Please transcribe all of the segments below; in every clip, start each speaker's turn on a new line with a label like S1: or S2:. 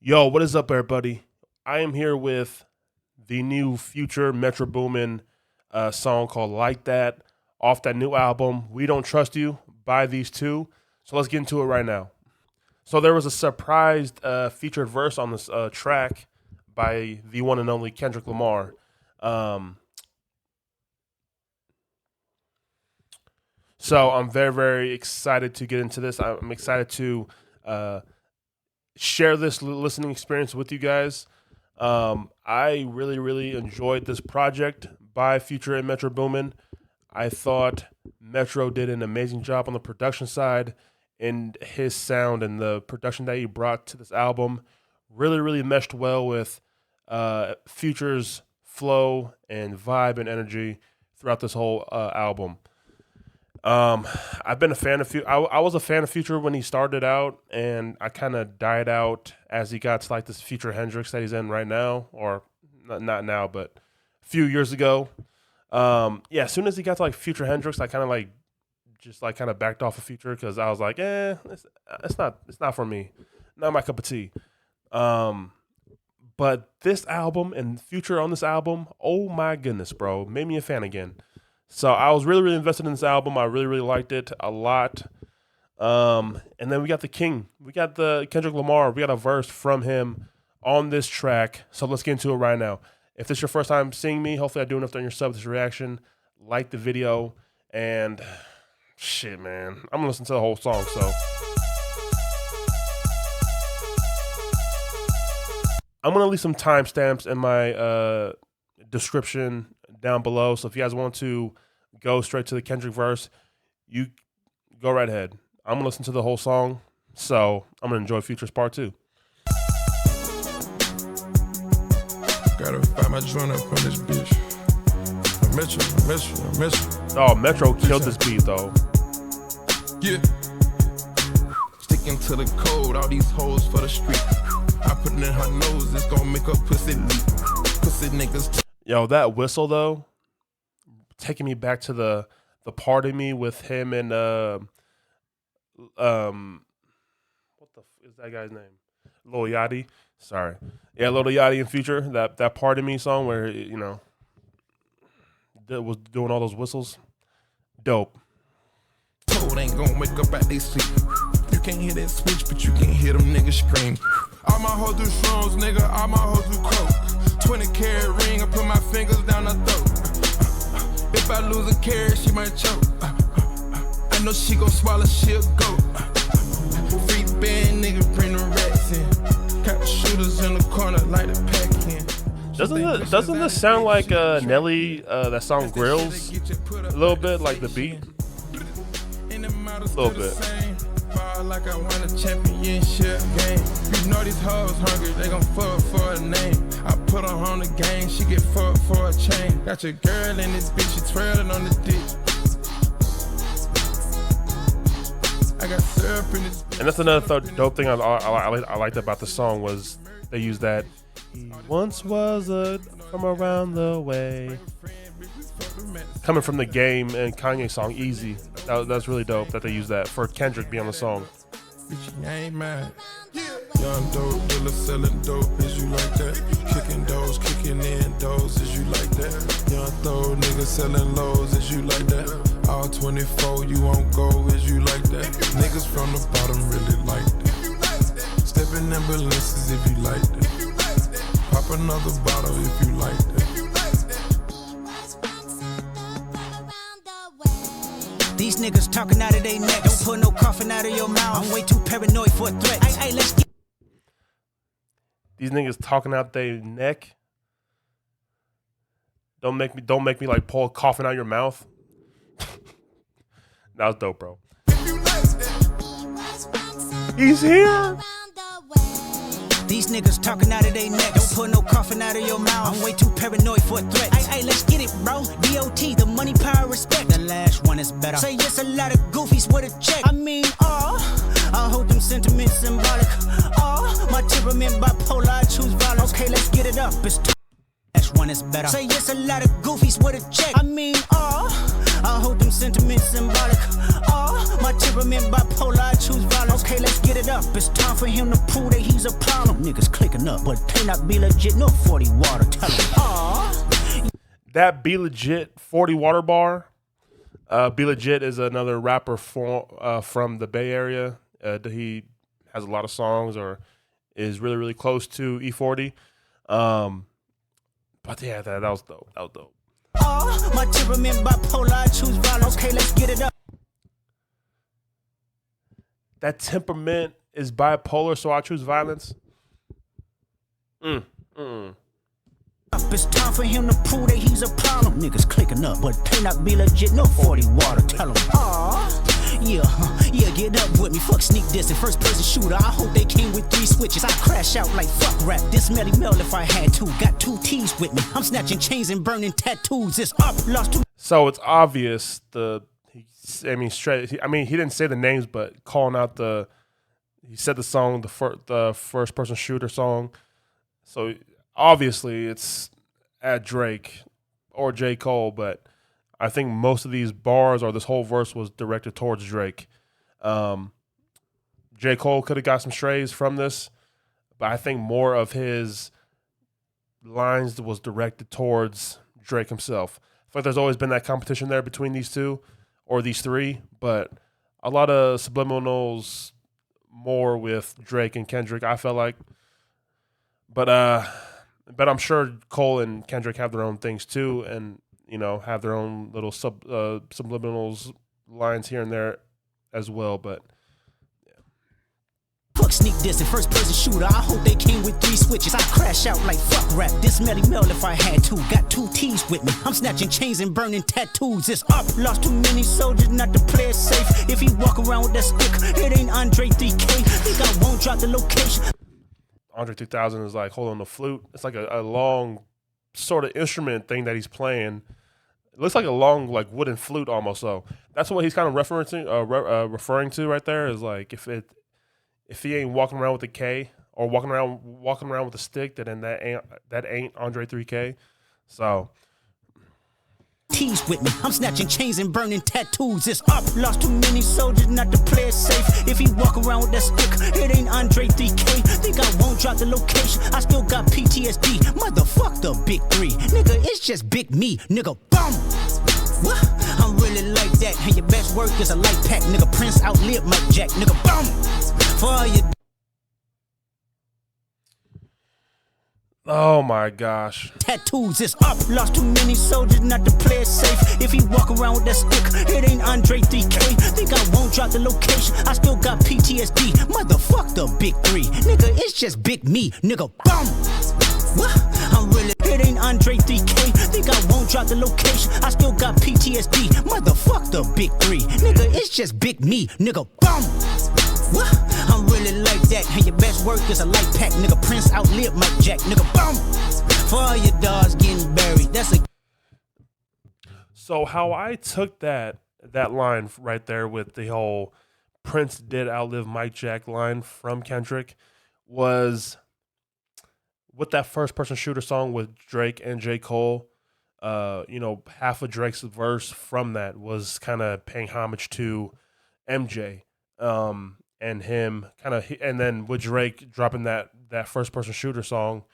S1: Yo, what is up, everybody? I am here with the new Future Metro Boomin song called Like That off that new album, We Don't Trust You, by these two. So let's get into it right now. So there was a surprised featured verse on this track by the one and only Kendrick Lamar. So I'm very, very excited to get into this. I'm excited to share this listening experience with you guys. I really, really enjoyed this project by Future and Metro Boomin. I thought Metro did an amazing job on the production side, and his sound and the production that he brought to this album really, really meshed well with Future's flow and vibe and energy throughout this whole album. I've been a fan of I was a fan of Future when he started out, and I kind of died out as he got to like this Future Hendrix that he's in right now, or not now, but a few years ago. As soon as he got to like Future Hendrix, I kind of like just like kind of backed off of Future because I was like, it's not for me, not my cup of tea. But this album and Future on this album, oh my goodness, bro, made me a fan again. So I was really, really invested in this album. I really, really liked it a lot. And then we got the King. We got the Kendrick Lamar. We got a verse from him on this track. So let's get into it right now. If this is your first time seeing me, hopefully I do enough on your sub this reaction. Like the video. And shit, man. I'm going to listen to the whole song. So I'm going to leave some timestamps in my description down below. So if you guys want to go straight to the Kendrick verse, you go right ahead. I'm gonna listen to the whole song, so I'm gonna enjoy Future's part 2.
S2: Gotta find my joint up on this bitch. I miss you.
S1: Oh, Metro killed this beat though.
S2: Yeah. Sticking to the code, all these hoes for the street. I put it in her nose, it's gonna make her pussy leak. Pussy niggas.
S1: Yo, that whistle though, taking me back to the part of me with him and what the is that guy's name? Lil Yachty. Sorry, yeah, Lil Yachty and Future. That part of me song where was doing all those whistles. Dope.
S2: Told ain't gonna wake up at they sleep. You can't hear that switch, but you can hear them niggas scream. All my hoes do shrooms, nigga. All my hoes do coke. 20-carat ring, I put my fingers down her throat. If I lose a carat, she might choke. I know she gon' swallow, she'll go. Free band, nigga, bring the rats in. Got the shooters in the corner, like the pack in.
S1: Doesn't this sound like Nelly, that song Grills? A little bit, like the beat? A little bit.
S2: Like I won a championship game. You know these hoes hungry, they gon' fuck for a name. I put her on the game, she get fucked for a chain. Got your girl in this bitch, she twirling on the dick. I got syrup in this bitch.
S1: And that's another dope thing I liked about the song was they used that. He once was from around the way. Coming from the Game and Kanye song Easy. That's really dope that they used that for Kendrick being on the song.
S2: Bitch, I ain't mad. Young dope dealer selling dope, is you like that? Kicking doors, kicking in doors, is you like that? Young throw niggas selling lows, is you like that? All 24, you won't go, is you like that? Niggas from the bottom really like that. Stepping ambulances if you like that. Pop another bottle if you like that.
S3: These niggas talking out of their neck. Don't put no coffin out of your mouth. I'm way too paranoid for a threat. Hey, let's get.
S1: These niggas talking out their neck. Don't make me like pull a coffin out your mouth. That was dope, bro. He's here.
S3: These niggas talking out of their neck. Don't put no coffin out of your mouth. I'm way too paranoid for a threat. Hey, let's get it, bro. DOT, the money, power, respect. The last one is better. Say yes, a lot of goofies with a check. I mean, I hold them sentiments symbolic. My temperament bipolar, I choose violence. Okay, let's get it up. It's one is better. Say yes, a lot of goofies with a check. I mean, I hold them sentiments symbolic. My temperament bipolar, I choose violence. Okay, let's get it up. It's time for him to prove that he's a problem. Niggas clicking up, but they not be legit. No 40 water, tell him.
S1: That Be Legit 40 water bar. Be Legit is another rapper from the Bay Area. He has a lot of songs or is really, really close to E40. But yeah, that was dope. That was dope.
S3: My temperament bipolar, I choose violence. Okay, let's get it up.
S1: That temperament is bipolar, so I choose violence.
S3: It's time for him to prove that he's a problem. Niggas clicking up, but they not be legit. No 40 water, tell him. Yeah, get up with me. Fuck sneak diss and first person shooter. I hope they came with 3 switches. I crash out like fuck rap. This Melly Mel if I had to. Got 2 T's with me. I'm snatching chains and burning tattoos. It's up, lost 2.
S1: So it's obvious he didn't say the names, but calling out he said the song, the first person shooter song. So obviously it's at Drake or J. Cole, but I think most of these bars or this whole verse was directed towards Drake. J. Cole could have got some strays from this, but I think more of his lines was directed towards Drake himself. I feel like there's always been that competition there between these two or these three, but a lot of subliminals more with Drake and Kendrick, I felt like. But I'm sure Cole and Kendrick have their own things too, and have their own little subliminals lines here and there as well. But
S3: fuck sneak diss and first person shooter. I hope they came with 3 switches. I crash out like fuck rap. This Melly Mel if I had to. Got 2 T's with me. I'm snatching chains and burning tattoos. It's up. Lost too many soldiers not to play it safe. If he walk around with that stick, it ain't Andre 3K. Think I won't drop the location.
S1: Andre 3000 is like holding the flute. It's like a long sort of instrument thing that he's playing. It looks like a long wooden flute almost. So that's what he's kind of referring to right there. Is like if he ain't walking around with a K or walking around with a stick, then that ain't Andre 3K. So
S3: T's with me. I'm snatching chains and burning tattoos. It's up. Lost too many soldiers not to play it safe. If he walk around with that stick, it ain't Andre 3K. Think I won't drop the location. I still got PTSD. Motherfuck the big 3. Nigga, it's just big me. Nigga, bum. What? I'm really like that. And your best work is a light pack. Nigga, Prince outlived Mike Jack. Nigga, bum. For all your
S1: oh my gosh.
S3: Tattoos is up. Lost too many soldiers not to play it safe. If he walk around with that stick, it ain't Andre 3K. Think I won't drop the location. I still got PTSD. Motherfuck the big 3. Nigga, it's just big me. Nigga, bum. What? I'm really. It ain't Andre 3K. Think I won't drop the location. I still got PTSD. Motherfuck the big 3. Nigga, it's just big me. Nigga, bum. What? I'm really like that. And your best work is a light pack. Nigga, Prince outlived Mike Jack. Nigga, bum. For all your dogs getting buried. That's a.
S1: So how I took that line right there with the whole Prince did outlive Mike Jack line from Kendrick was with that first person shooter song with Drake and J. Cole. Half of Drake's verse from that was kind of paying homage to MJ. And him and then with Drake dropping that first person shooter song,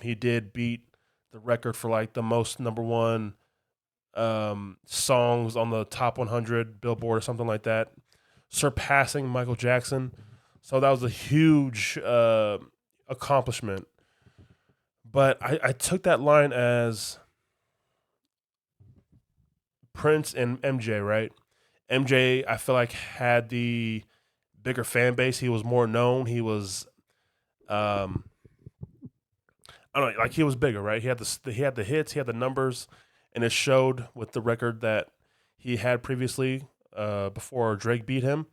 S1: he did beat the record for the most number 1 songs on the top 100 Billboard or something like that, surpassing Michael Jackson. So that was a huge accomplishment. But I took that line as Prince and MJ, right? MJ, I feel like, had the bigger fan base. He was more known. He was, I don't know, he was bigger, right? He had the hits, he had the numbers, and it showed with the record that he had previously before Drake beat him.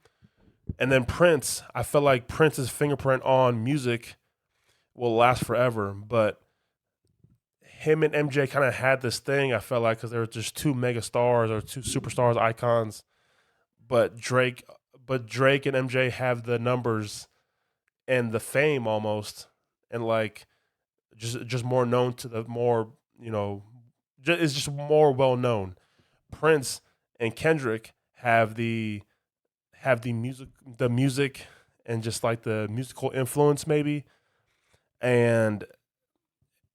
S1: And then Prince, I feel like Prince's fingerprint on music will last forever, but him and MJ kind of had this thing, I felt like, because they were just 2 mega stars or 2 superstars, icons. But Drake and MJ have the numbers and the fame almost, and just more known to the more is just more well known. Prince and Kendrick have the music and just like the musical influence maybe, and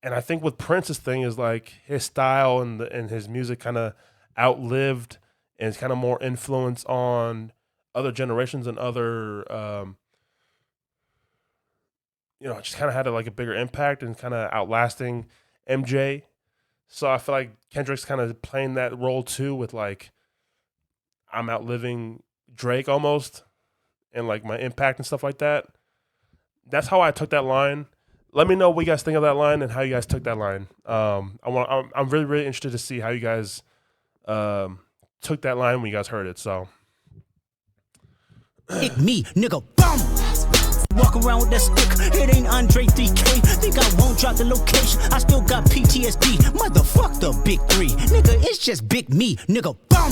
S1: I think with Prince's thing is like his style and his music kind of outlived and it's kind of more influence on other generations and other just kind of had like a bigger impact and kind of outlasting MJ. So I feel like Kendrick's kind of playing that role too with like I'm outliving Drake almost and like my impact and stuff like that. That's how I took that line. Let me know what you guys think of that line and how you guys took that line. I'm really, really interested to see how you guys took that line when you guys heard it. So,
S3: It me, nigga, bum. Walk around with that stick, it ain't Andre 3K. Think I won't drop the location, I still got PTSD. Motherfuck the big three, nigga, it's just big me, nigga, bum.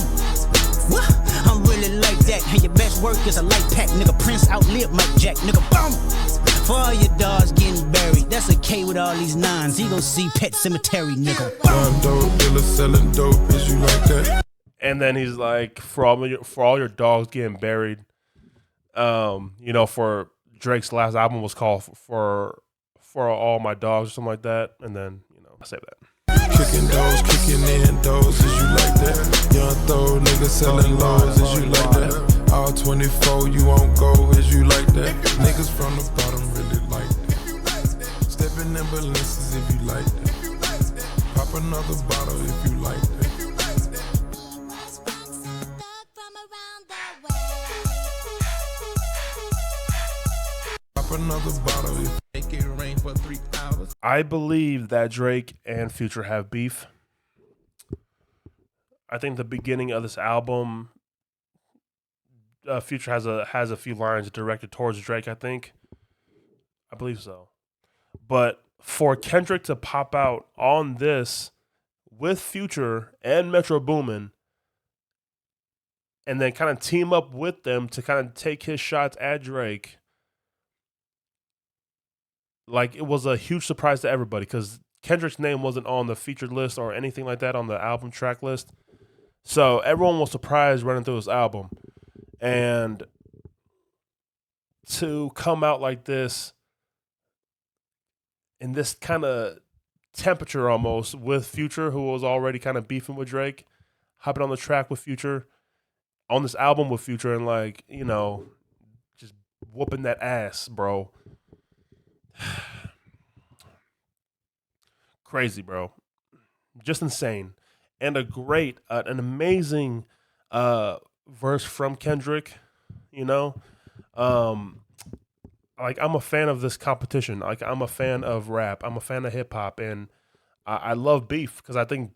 S3: What? I'm really like that, and your best work is a light pack, nigga. Prince outlived Mike Jack, nigga, bum. For all your dogs getting buried, that's a K with all these nines. He gon' see Pet Cemetery, nigga.
S2: One dope dealer selling dope, is you like that?
S1: And then he's like, for all your dogs getting buried, for Drake's last album was called for all my dogs or something like that. And then I say that.
S2: Kicking doors, kicking in doors, is you like that? Young throw nigga selling lows, is you like that? All 24, you won't go, is you like that? Niggas from the bottom really like that. Stepping in balances if you like that. Pop another bottle if you like that. Pop another bottle if make it rain for 3 hours.
S1: I believe that Drake and Future have beef. I think the beginning of this album, Future has a few lines directed towards Drake. I believe so. But for Kendrick to pop out on this with Future and Metro Boomin, and then kind of team up with them to kind of take his shots at Drake, like it was a huge surprise to everybody because Kendrick's name wasn't on the featured list or anything like that on the album track list. So everyone was surprised running through his album. And to come out like this in this kind of temperature almost with Future, who was already kind of beefing with Drake, hopping on the track with Future, on this album with Future, and like, just whooping that ass, bro. Crazy, bro. Just insane. And an amazing verse from Kendrick, like I'm a fan of this competition. Like I'm a fan of rap. I'm a fan of hip hop, and I love beef because I think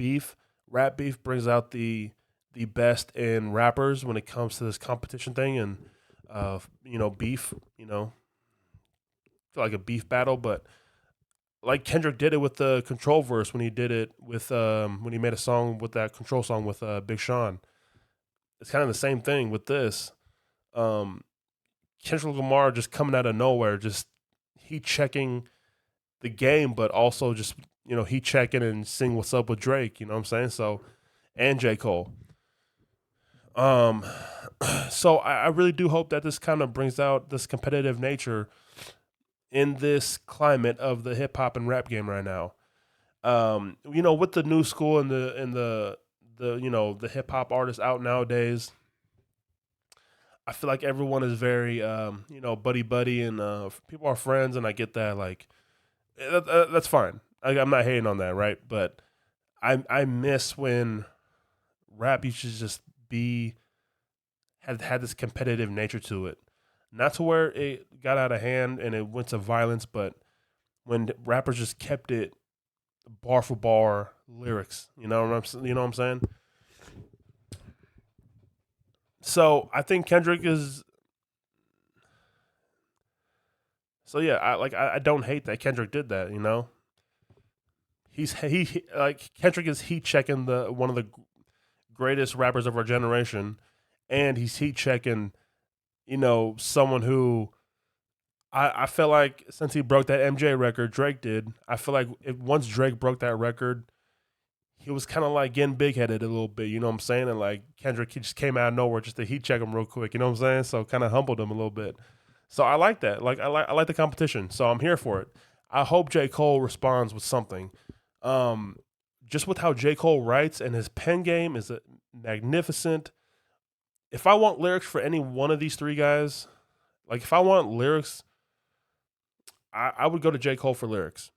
S1: rap beef brings out the best in rappers when it comes to this competition thing and beef, like a beef battle, but like Kendrick did it with the Control verse when he did it with when he made a song with that Control song with Big Sean. It's kind of the same thing with this. Kendrick Lamar just coming out of nowhere, just he checking the game, but also just he checking and sing what's up with Drake. You know what I'm saying? So, and J. Cole. So I really do hope that this kind of brings out this competitive nature in this climate of the hip hop and rap game right now. With the new school and the hip hop artists out nowadays, I feel like everyone is very buddy and people are friends, and I get that. Like that's fine. I'm not hating on that, right? But I miss when rap used to just had this competitive nature to it. Not to where it got out of hand and it went to violence, but when rappers just kept it bar for bar lyrics. You know what I'm saying? So I think Kendrick is. So yeah, I don't hate that Kendrick did that. Kendrick is heat checking one of the greatest rappers of our generation, and he's heat checking. Someone who I feel like since he broke that MJ record, Drake did. I feel like once Drake broke that record, he was kind of like getting big headed a little bit, you know what I'm saying? And like Kendrick, he just came out of nowhere just to heat check him real quick, you know what I'm saying? So kind of humbled him a little bit. So I like that. Like I like the competition. So I'm here for it. I hope J. Cole responds with something. Just with how J. Cole writes and his pen game is magnificent. If I want lyrics for any one of these three guys, like if I want lyrics, I would go to J. Cole for lyrics.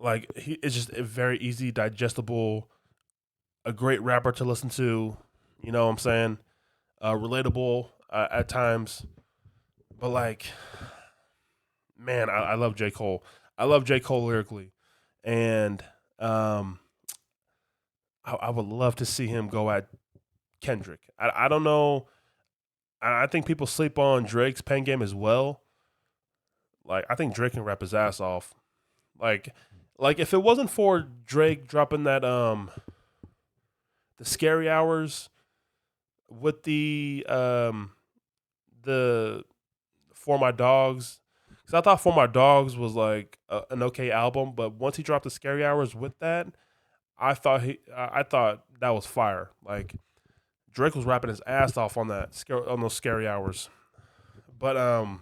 S1: Like it's just a very easy, digestible, a great rapper to listen to. You know what I'm saying? Relatable at times. But like, man, I love J. Cole. I love J. Cole lyrically. And I would love to see him go at Kendrick. I don't know. I think people sleep on Drake's pen game as well. Like, I think Drake can rap his ass off. Like if it wasn't for Drake dropping that the Scary Hours with the For My Dogs, because I thought For My Dogs was like an okay album, but once he dropped the Scary Hours with that, I thought that was fire. Like Drake was rapping his ass off on those Scary Hours, but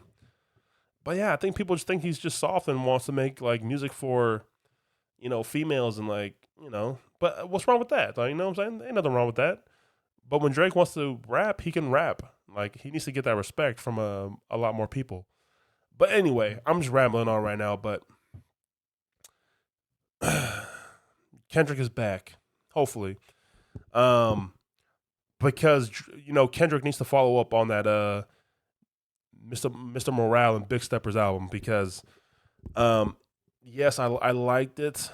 S1: yeah, I think people just think he's just soft and wants to make like music for, you know, females and like, you know, but what's wrong with that? Like, you know what I'm saying? Ain't nothing wrong with that. But when Drake wants to rap, he can rap. Like he needs to get that respect from a lot more people. But anyway, I'm just rambling on right now, but Kendrick is back, hopefully. Because, you know, Kendrick needs to follow up on that Mr. Morale and Big Steppers album because, yes, I liked it,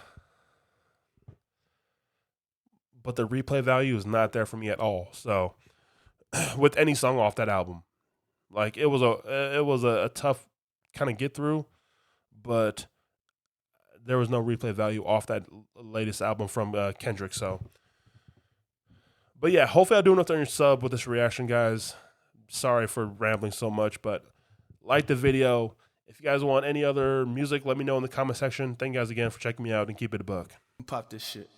S1: but the replay value is not there for me at all. So, with any song off that album, like it was a tough kind of get through, but there was no replay value off that latest album from Kendrick. So, but yeah, hopefully I do enough on your sub with this reaction, guys. Sorry for rambling so much, but like the video. If you guys want any other music, let me know in the comment section. Thank you guys again for checking me out and keep it a buck.
S4: Pop this shit.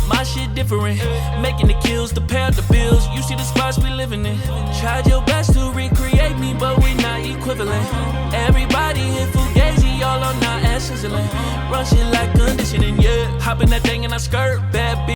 S5: My shit different, making the kills to pay out the bills. You see the spots we living in. Tried your best to recreate me, but we not equivalent. Everybody hit Fugazi, all on our ass sizzling. Run shit like conditioning, yeah. Hop in that thing and I skirt.